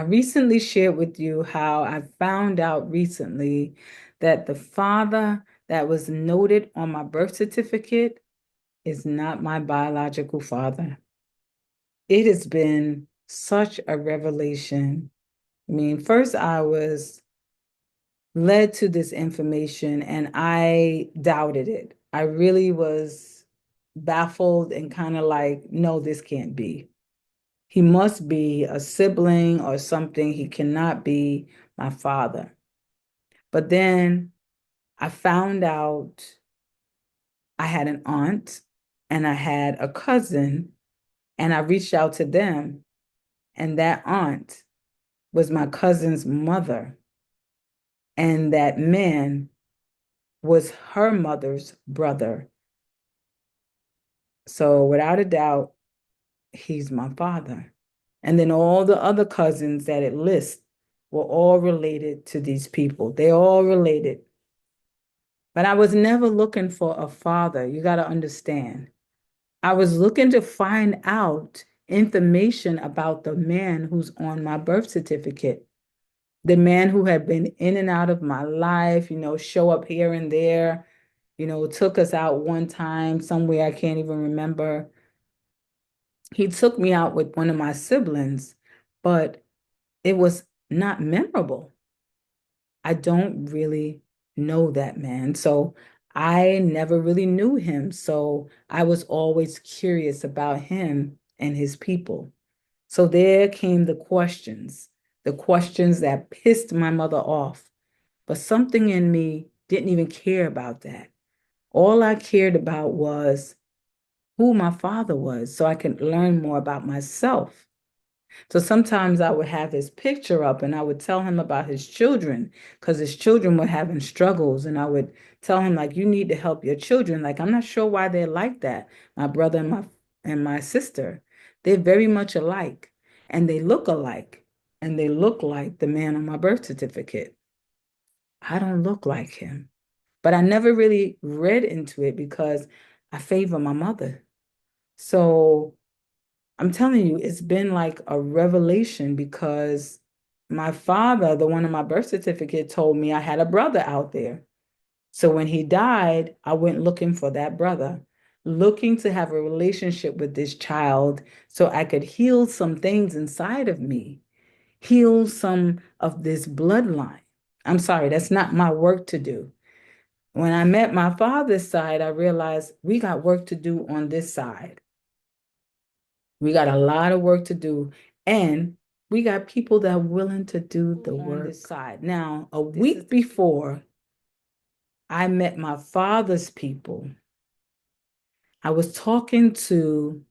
recently shared with you how I found out recently that the father that was noted on my birth certificate is not my biological father. It has been such a revelation. I mean, first I was led to this information and I doubted it. I really was baffled and kind of like, no, this can't be. He must be a sibling or something. He cannot be my father. But then I found out I had an aunt and I had a cousin, and I reached out to them, and that aunt was my cousin's mother, and that man was her mother's brother. So without a doubt, he's my father. And then all the other cousins that it lists were all related to these people. They're all related. But I was never looking for a father. You got to understand. I was looking to find out information about the man who's on my birth certificate, the man who had been in and out of my life, show up here and there, took us out one time somewhere I can't even remember. He took me out with one of my siblings, but it was not memorable. I don't really know that man. So I never really knew him. So I was always curious about him and his people. So there came the questions that pissed my mother off. But something in me didn't even care about that. All I cared about was who my father was so I could learn more about myself. So sometimes I would have his picture up and I would tell him about his children because his children were having struggles. And I would tell him, like, you need to help your children. Like, I'm not sure why they're like that. My brother and my sister, they're very much alike and they look alike and they look like the man on my birth certificate. I don't look like him. But I never really read into it because I favor my mother. So I'm telling you, it's been like a revelation because my father, the one on my birth certificate, told me I had a brother out there. So when he died, I went looking for that brother, looking to have a relationship with this child so I could heal some things inside of me, heal some of this bloodline. I'm sorry, that's not my work to do. When I met my father's side, I realized we got work to do on this side. We got a lot of work to do, and we got people that are willing to do the work on this side. Now, a week before I met my father's people, I was talking to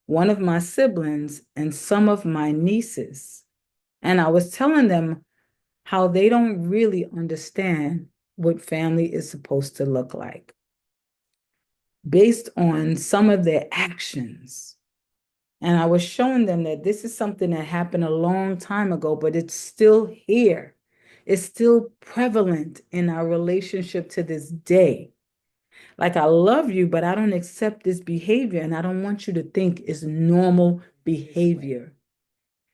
one of my siblings and some of my nieces, and I was telling them how they don't really understand what family is supposed to look like based on some of their actions. And I was showing them that this is something that happened a long time ago, but it's still here. It's still prevalent in our relationship to this day. Like, I love you, but I don't accept this behavior, and I don't want you to think it's normal behavior.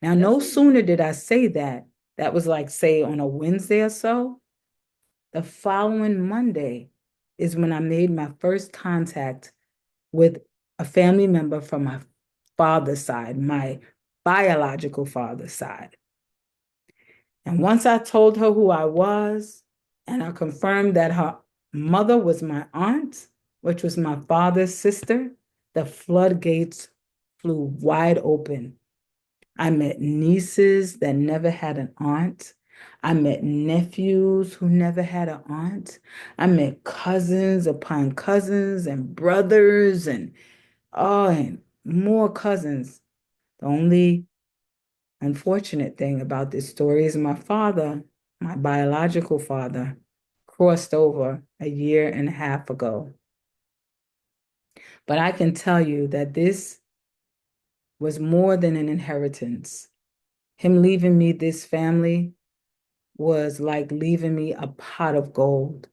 Now, no sooner did I say that, that was like, say, on a Wednesday or so, the following Monday is when I made my first contact with a family member from my father's side, my biological father's side. And once I told her who I was, and I confirmed that her mother was my aunt, which was my father's sister, the floodgates flew wide open. I met nieces that never had an aunt. I met nephews who never had an aunt. I met cousins upon cousins and brothers and oh, and more cousins. The only unfortunate thing about this story is my father, my biological father, crossed over a year and a half ago. But I can tell you that this was more than an inheritance. Him leaving me this family was like leaving me a pot of gold.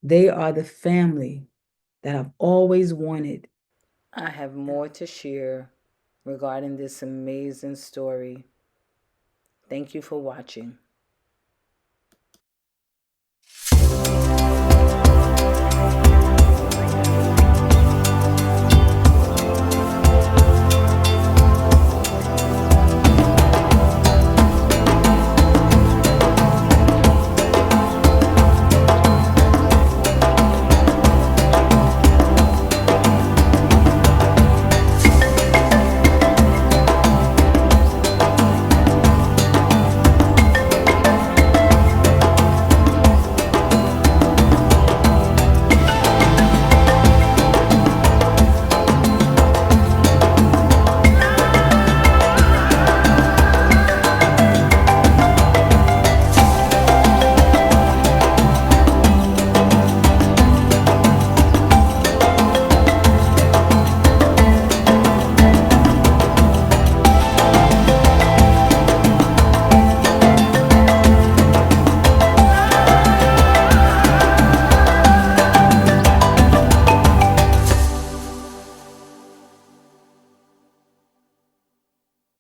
They are the family that I've always wanted. I have more to share regarding this amazing story. Thank you for watching.